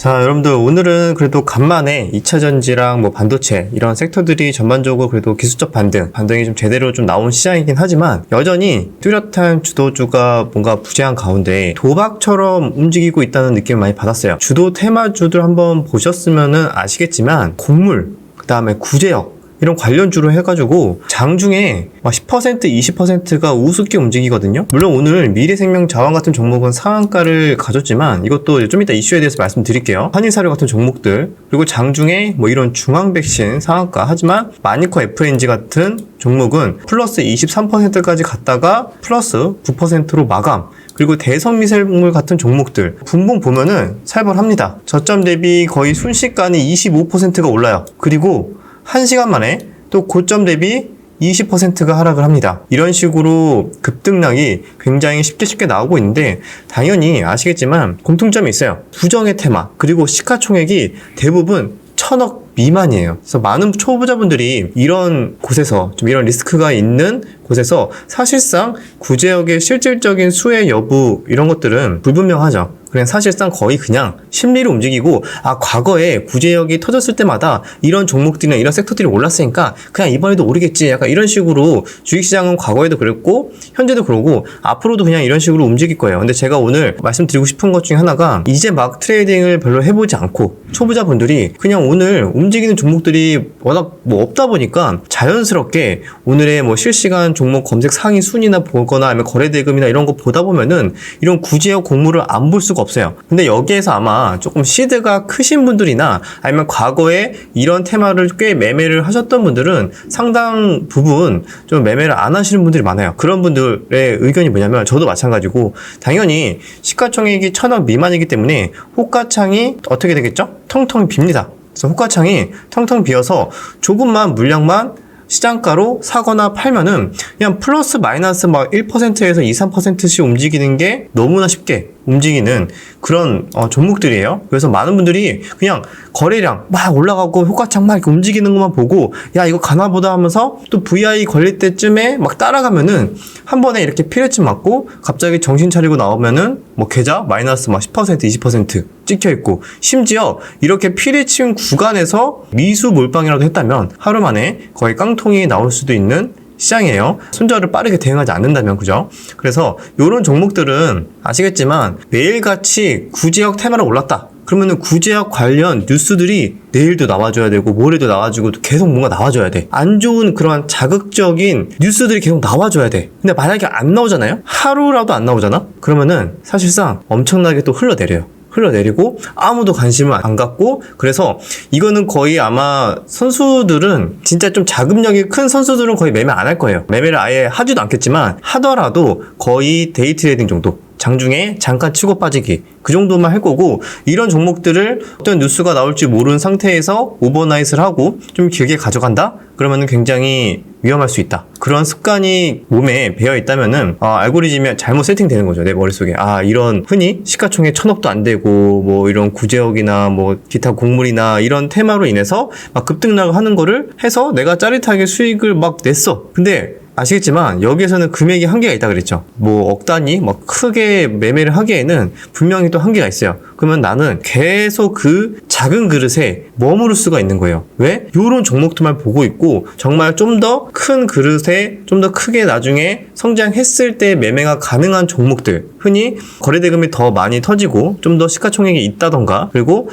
자, 여러분들 오늘은 그래도 간만에 2차전지랑 뭐 반도체 이런 섹터들이 전반적으로 그래도 기술적 반등이 좀 제대로 좀 나온 시장이긴 하지만 여전히 뚜렷한 주도주가 뭔가 부재한 가운데 도박처럼 움직이고 있다는 느낌을 많이 받았어요. 주도 테마주들 한번 보셨으면은 아시겠지만 곡물, 그 다음에 구제역 이런 관련주로 해가지고 장중에 10% 20%가 우습게 움직이거든요. 물론 오늘 미래생명자원 같은 종목은 상한가를 가졌지만 이것도 좀 이따 이슈에 대해서 말씀드릴게요. 한인사료 같은 종목들, 그리고 장중에 뭐 이런 중앙백신 상한가, 하지만 마니커 FNG 같은 종목은 플러스 23%까지 갔다가 플러스 9%로 마감. 그리고 대성미생물 같은 종목들 분봉 보면은 살벌합니다. 저점 대비 거의 순식간에 25%가 올라요. 그리고 1시간 만에 또 고점 대비 20%가 하락을 합니다. 이런 식으로 급등락이 굉장히 쉽게 나오고 있는데 당연히 아시겠지만 공통점이 있어요. 부정의 테마, 그리고 시가총액이 대부분 1000억 미만이에요. 그래서 많은 초보자분들이 이런 곳에서 좀 이런 리스크가 있는 곳에서 사실상 구제역의 실질적인 수혜 여부 이런 것들은 불분명하죠. 그냥 사실상 거의 그냥 심리로 움직이고 과거에 구제역이 터졌을 때마다 이런 종목들이나 이런 섹터들이 올랐으니까 그냥 이번에도 오르겠지, 약간 이런 식으로 주식시장은 과거에도 그랬고 현재도 그러고 앞으로도 그냥 이런 식으로 움직일 거예요. 근데 제가 오늘 말씀드리고 싶은 것 중에 하나가 이제 막 트레이딩을 별로 해보지 않고 초보자분들이 그냥 오늘 움직이는 종목들이 워낙 뭐 없다 보니까 자연스럽게 오늘의 뭐 실시간 종목 검색 상위 순위나 보거나 아니면 거래대금이나 이런 거 보다 보면은 이런 구제역 곡물을 안 볼 수가 없어요. 근데 여기에서 아마 조금 시드가 크신 분들이나 아니면 과거에 이런 테마를 꽤 매매를 하셨던 분들은 상당 부분 좀 매매를 안 하시는 분들이 많아요. 그런 분들의 의견이 뭐냐면 저도 마찬가지고 당연히 시가총액이 1000억 미만이기 때문에 호가창이 어떻게 되겠죠? 텅텅 빕니다. 그래서 호가창이 텅텅 비어서 조금만 물량만 시장가로 사거나 팔면은 그냥 플러스 마이너스 막 1%에서 2, 3%씩 움직이는 게 너무나 쉽게 움직이는 그런 종목들이에요. 그래서 많은 분들이 그냥 거래량 막 올라가고 호가창 막 이렇게 움직이는 것만 보고 야 이거 가나보다 하면서 또 VI 걸릴 때쯤에 막 따라가면은 한 번에 이렇게 피레침 맞고 갑자기 정신 차리고 나오면은 뭐 계좌 마이너스 막 10% 20% 찍혀 있고, 심지어 이렇게 피레침 구간에서 미수 몰빵이라도 했다면 하루 만에 거의 깡통이 나올 수도 있는 시장이에요. 손절을 빠르게 대응하지 않는다면, 그죠? 그래서 이런 종목들은 아시겠지만 매일같이 구제역 테마로 올랐다. 그러면은 구제역 관련 뉴스들이 내일도 나와줘야 되고 모레도 나와주고 계속 뭔가 나와줘야 돼. 안 좋은 그런 자극적인 뉴스들이 계속 나와줘야 돼. 근데 만약에 안 나오잖아요? 하루라도 안 나오잖아? 그러면은 사실상 엄청나게 또 흘러내리고 아무도 관심을 안 갖고, 그래서 이거는 거의 아마 선수들은 진짜 좀 자금력이 큰 선수들은 거의 매매 안 할 거예요. 매매를 아예 하지도 않겠지만 하더라도 거의 데이 트레이딩 정도, 장중에 잠깐 치고 빠지기, 그 정도만 할 거고, 이런 종목들을 어떤 뉴스가 나올지 모르는 상태에서 오버나잇을 하고 좀 길게 가져간다? 그러면은 굉장히 위험할 수 있다. 그런 습관이 몸에 배어 있다면은 알고리즘이 잘못 세팅되는 거죠. 내 머릿속에 이런 흔히 시가총액 1000억도 안 되고 뭐 이런 구제역이나 뭐 기타 곡물이나 이런 테마로 인해서 막 급등락을 하는 거를 해서 내가 짜릿하게 수익을 막 냈어. 근데 아시겠지만 여기에서는 금액이 한계가 있다 그랬죠. 뭐 억 단위 막 크게 매매를 하기에는 분명히 또 한계가 있어요. 그러면 나는 계속 그 작은 그릇에 머무를 수가 있는 거예요. 왜? 요런 종목들만 보고 있고 정말 좀 더 큰 그릇에 좀 더 크게 나중에 성장했을 때 매매가 가능한 종목들, 흔히 거래대금이 더 많이 터지고 좀 더 시가총액이 있다던가, 그리고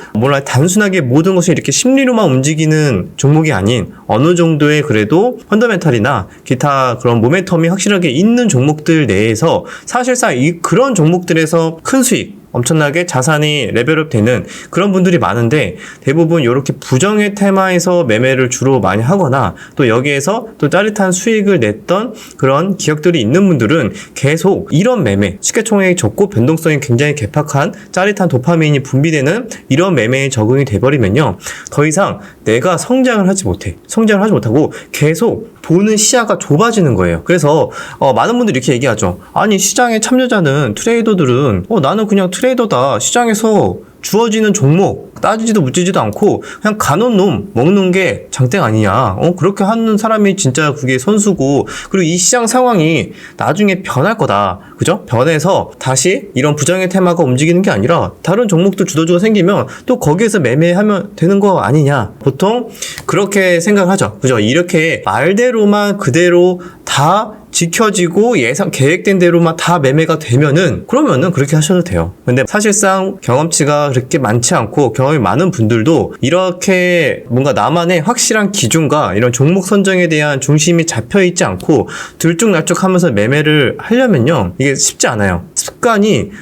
단순하게 모든 것이 이렇게 심리로만 움직이는 종목이 아닌 어느 정도의 그래도 펀더멘탈이나 기타 그런 모멘텀이 확실하게 있는 종목들 내에서 사실상 그런 종목들에서 큰 수익, 엄청나게 자산이 레벨업 되는 그런 분들이 많은데, 대부분 이렇게 부정의 테마에서 매매를 주로 많이 하거나 또 여기에서 또 짜릿한 수익을 냈던 그런 기억들이 있는 분들은 계속 이런 매매, 시가총액이 적고 변동성이 굉장히 개팍한 짜릿한 도파민이 분비되는 이런 매매에 적응이 돼버리면요, 더 이상 내가 성장을 하지 못하고 계속 보는 시야가 좁아지는 거예요. 그래서 많은 분들이 이렇게 얘기하죠. 아니 시장에 참여자는 트레이더들은 나는 그냥 트레이더다, 시장에서 주어지는 종목 따지지도 묻지지도 않고 그냥 가놓은 놈 먹는 게 장땡 아니냐. 그렇게 하는 사람이 진짜 그게 선수고, 그리고 이 시장 상황이 나중에 변할 거다. 그죠? 변해서 다시 이런 부정의 테마가 움직이는 게 아니라 다른 종목도 주도주가 생기면 또 거기에서 매매하면 되는 거 아니냐. 보통 그렇게 생각하죠. 그죠? 이렇게 말대로만 그대로 다 지켜지고 예상 계획된 대로만 다 매매가 되면은 그러면은 그렇게 하셔도 돼요. 근데 사실상 경험치가 그렇게 많지 않고 경험이 많은 분들도 이렇게 뭔가 나만의 확실한 기준과 이런 종목 선정에 대한 중심이 잡혀 있지 않고 들쭉날쭉하면서 매매를 하려면요, 이게 쉽지 않아요.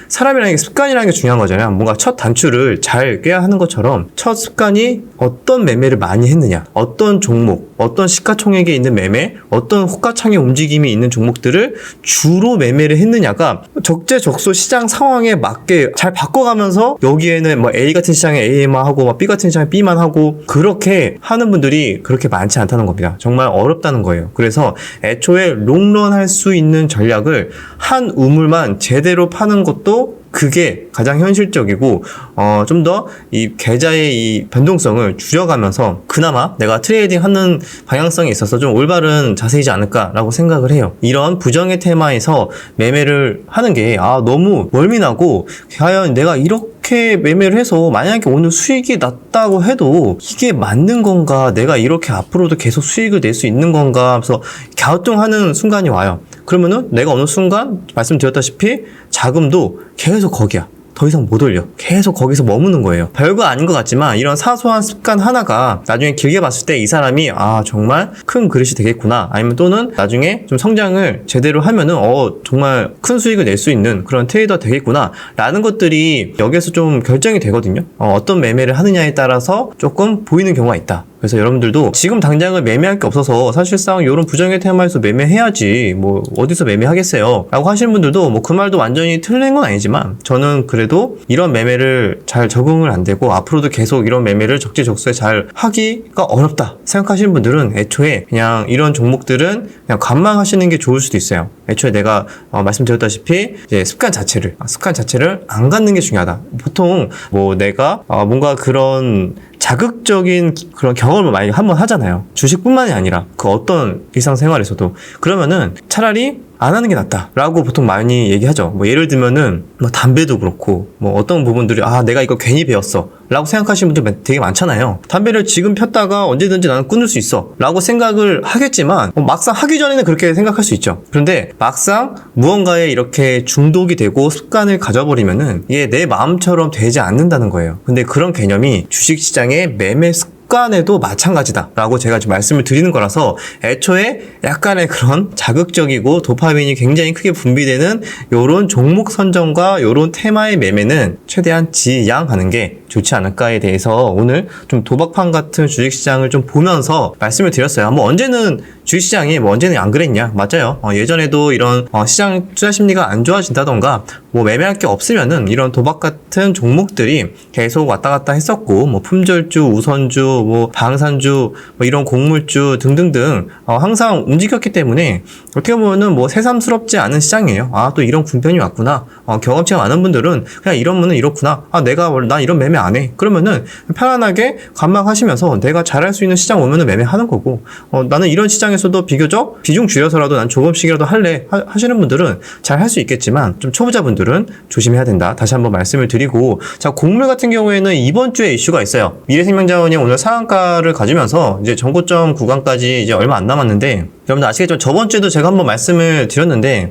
사람이라는 게 습관이라는 게 중요한 거잖아요. 뭔가 첫 단추를 잘 꿰야 하는 것처럼 첫 습관이 어떤 매매를 많이 했느냐, 어떤 종목, 어떤 시가총액에 있는 매매, 어떤 호가창의 움직임이 있는 종목들을 주로 매매를 했느냐가 적재적소 시장 상황에 맞게 잘 바꿔가면서, 여기에는 뭐 A 같은 시장에 A만 하고 막 B 같은 시장에 B만 하고 그렇게 하는 분들이 그렇게 많지 않다는 겁니다. 정말 어렵다는 거예요. 그래서 애초에 롱런 할 수 있는 전략을 한 우물만 제대로 파는 것도 그게 가장 현실적이고, 좀 더 이 계좌의 이 변동성을 줄여가면서 그나마 내가 트레이딩 하는 방향성에 있어서 좀 올바른 자세이지 않을까라고 생각을 해요. 이런 부정의 테마에서 매매를 하는 게 너무 멀미나고, 과연 내가 이렇게 매매를 해서 만약에 오늘 수익이 났다고 해도 이게 맞는 건가, 내가 이렇게 앞으로도 계속 수익을 낼 수 있는 건가 하면서 갸우뚱하는 순간이 와요. 그러면은 내가 어느 순간 말씀드렸다시피 자금도 계속 거기야. 더 이상 못 올려. 계속 거기서 머무는 거예요. 별거 아닌 것 같지만 이런 사소한 습관 하나가 나중에 길게 봤을 때 이 사람이 정말 큰 그릇이 되겠구나, 아니면 또는 나중에 좀 성장을 제대로 하면은 정말 큰 수익을 낼 수 있는 그런 트레이더 되겠구나 라는 것들이 여기에서 좀 결정이 되거든요. 어떤 매매를 하느냐에 따라서 조금 보이는 경우가 있다. 그래서 여러분들도 지금 당장은 매매할 게 없어서 사실상 이런 부정의 테마에서 매매해야지 뭐 어디서 매매하겠어요 라고 하시는 분들도 뭐 그 말도 완전히 틀린 건 아니지만, 저는 그래도 이런 매매를 잘 적응을 안 되고 앞으로도 계속 이런 매매를 적재적소에 잘 하기가 어렵다 생각하시는 분들은 애초에 그냥 이런 종목들은 그냥 관망하시는 게 좋을 수도 있어요. 애초에 내가 말씀드렸다시피 이제 습관 자체를 안 갖는 게 중요하다. 보통 뭐 내가 뭔가 그런 자극적인 그런 경험을 만약에 한번 하잖아요. 주식뿐만이 아니라 그 어떤 일상생활에서도. 그러면은 차라리 안 하는 게 낫다라고 보통 많이 얘기하죠. 뭐 예를 들면은 뭐 담배도 그렇고 뭐 어떤 부분들이 내가 이거 괜히 배웠어 라고 생각하시는 분들 되게 많잖아요. 담배를 지금 폈다가 언제든지 나는 끊을 수 있어 라고 생각을 하겠지만 막상 하기 전에는 그렇게 생각할 수 있죠. 그런데 막상 무언가에 이렇게 중독이 되고 습관을 가져버리면은 이게 내 마음처럼 되지 않는다는 거예요. 근데 그런 개념이 주식시장의 매매 습관에도 마찬가지다라고 제가 지금 말씀을 드리는 거라서, 애초에 약간의 그런 자극적이고 도파민이 굉장히 크게 분비되는 요런 종목 선정과 요런 테마의 매매는 최대한 지양하는 게 좋지 않을까에 대해서 오늘 좀 도박판 같은 주식시장을 좀 보면서 말씀을 드렸어요. 뭐 언제는 주식시장이 뭐 언제는 안 그랬냐? 맞아요. 예전에도 이런 시장 투자 심리가 안 좋아진다던가 뭐 매매할 게 없으면은 이런 도박 같은 종목들이 계속 왔다 갔다 했었고, 뭐 품절주, 우선주, 뭐 방산주, 뭐 이런 곡물주 등등등 항상 움직였기 때문에 어떻게 보면은 뭐 새삼스럽지 않은 시장이에요. 또 이런 궁편이 왔구나. 경험치가 많은 분들은 그냥 이러면은 이렇구나. 나 이런 매매 안 해. 그러면은 편안하게 관망하시면서 내가 잘할 수 있는 시장 오면은 매매하는 거고, 나는 이런 시장에서도 비교적 비중 줄여서라도 난 조금씩이라도 할래 하시는 분들은 잘 할 수 있겠지만, 좀 초보자분들은 조심해야 된다. 다시 한번 말씀을 드리고, 자, 곡물 같은 경우에는 이번 주에 이슈가 있어요. 미래생명자원이 오늘 상한가를 가지면서 이제 전고점 구간까지 이제 얼마 안 남았는데, 여러분들 아시겠죠? 저번 주에도 제가 한번 말씀을 드렸는데,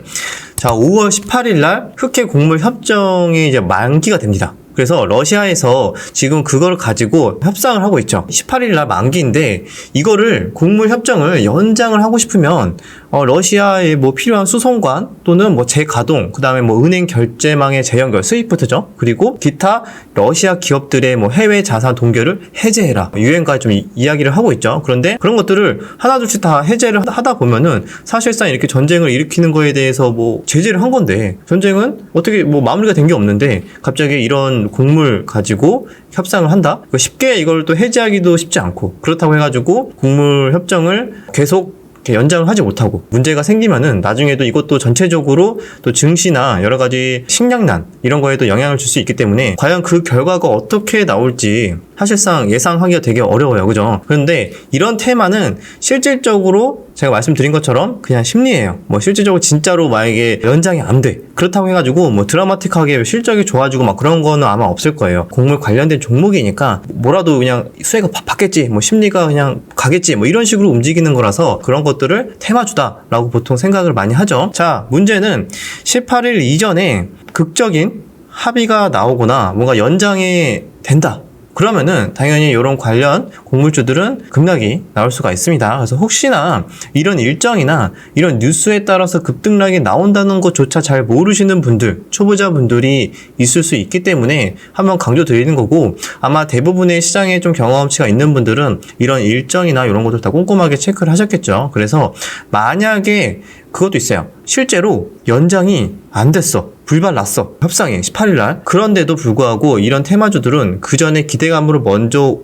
자, 5월 18일 날 흑해 곡물 협정이 이제 만기가 됩니다. 그래서 러시아에서 지금 그걸 가지고 협상을 하고 있죠. 18일 날 만기인데 이거를 곡물 협정을 연장을 하고 싶으면 러시아에 뭐 필요한 수송관 또는 뭐 재가동, 그다음에 뭐 은행 결제망의 재연결, 스위프트죠. 그리고 기타 러시아 기업들의 뭐 해외 자산 동결을 해제해라. 유엔까지 좀 이야기를 하고 있죠. 그런데 그런 것들을 하나둘씩 다 해제를 하다 보면은 사실상 이렇게 전쟁을 일으키는 거에 대해서 뭐 제재를 한 건데, 전쟁은 어떻게 뭐 마무리가 된 게 없는데 갑자기 이런 곡물 가지고 협상을 한다? 쉽게 이걸 또 해제하기도 쉽지 않고, 그렇다고 해가지고 곡물 협정을 계속 이렇게 연장을 하지 못하고 문제가 생기면은 나중에도 이것도 전체적으로 또 증시나 여러 가지 식량난 이런 거에도 영향을 줄 수 있기 때문에 과연 그 결과가 어떻게 나올지 사실상 예상하기가 되게 어려워요. 그죠? 그런데 이런 테마는 실질적으로 제가 말씀드린 것처럼 그냥 심리예요. 뭐 실질적으로 진짜로 만약에 연장이 안 돼. 그렇다고 해가지고 뭐 드라마틱하게 실적이 좋아지고 막 그런 거는 아마 없을 거예요. 곡물 관련된 종목이니까 뭐라도 그냥 수혜가 받겠지. 뭐 심리가 그냥 가겠지. 뭐 이런 식으로 움직이는 거라서 그런 것들을 테마주다라고 보통 생각을 많이 하죠. 자, 문제는 18일 이전에 극적인 합의가 나오거나 뭔가 연장이 된다. 그러면은 당연히 이런 관련 곡물주들은 급락이 나올 수가 있습니다. 그래서 혹시나 이런 일정이나 이런 뉴스에 따라서 급등락이 나온다는 것조차 잘 모르시는 분들, 초보자분들이 있을 수 있기 때문에 한번 강조드리는 거고, 아마 대부분의 시장에 좀 경험치가 있는 분들은 이런 일정이나 이런 것들 다 꼼꼼하게 체크를 하셨겠죠. 그래서 만약에 그것도 있어요. 실제로 연장이 안 됐어. 불발 났어. 협상이 18일날. 그런데도 불구하고 이런 테마주들은 그 전에 기대감으로 먼저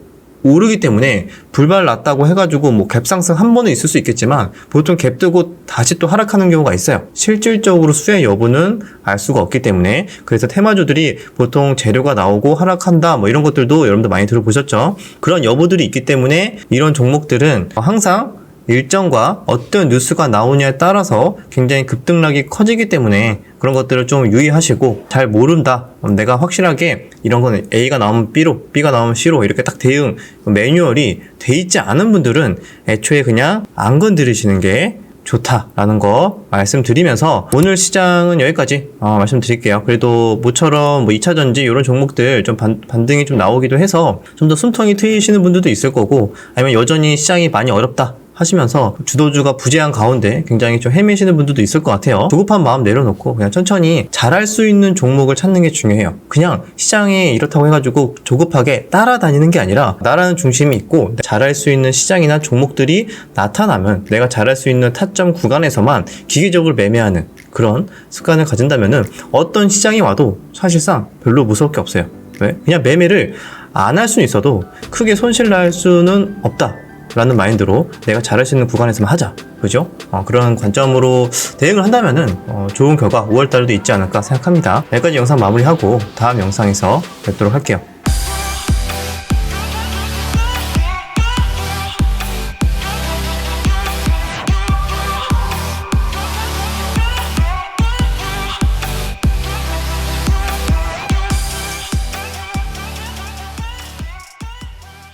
오르기 때문에 불발 났다고 해가지고 뭐 갭상승 한 번은 있을 수 있겠지만 보통 갭 뜨고 다시 또 하락하는 경우가 있어요. 실질적으로 수혜 여부는 알 수가 없기 때문에. 그래서 테마주들이 보통 재료가 나오고 하락한다 뭐 이런 것들도 여러분들 많이 들어보셨죠. 그런 여부들이 있기 때문에 이런 종목들은 항상 일정과 어떤 뉴스가 나오냐에 따라서 굉장히 급등락이 커지기 때문에 그런 것들을 좀 유의하시고, 잘 모른다. 내가 확실하게 이런 거는 A가 나오면 B로, B가 나오면 C로 이렇게 딱 대응 매뉴얼이 돼 있지 않은 분들은 애초에 그냥 안 건드리시는 게 좋다라는 거 말씀드리면서 오늘 시장은 여기까지 말씀드릴게요. 그래도 모처럼 뭐 2차전지 이런 종목들 좀 반등이 좀 나오기도 해서 좀 더 숨통이 트이시는 분들도 있을 거고, 아니면 여전히 시장이 많이 어렵다 하시면서 주도주가 부재한 가운데 굉장히 좀 헤매시는 분들도 있을 것 같아요. 조급한 마음 내려놓고 그냥 천천히 잘할 수 있는 종목을 찾는 게 중요해요. 그냥 시장이 이렇다고 해가지고 조급하게 따라다니는 게 아니라 나라는 중심이 있고 잘할 수 있는 시장이나 종목들이 나타나면 내가 잘할 수 있는 타점 구간에서만 기계적으로 매매하는 그런 습관을 가진다면은 어떤 시장이 와도 사실상 별로 무서울 게 없어요. 왜? 그냥 매매를 안 할 수는 있어도 크게 손실 날 수는 없다 라는 마인드로 내가 잘할 수 있는 구간에서만 하자. 그죠? 그런 관점으로 대응을 한다면은 좋은 결과 5월달에도 있지 않을까 생각합니다. 여기까지 영상 마무리하고 다음 영상에서 뵙도록 할게요.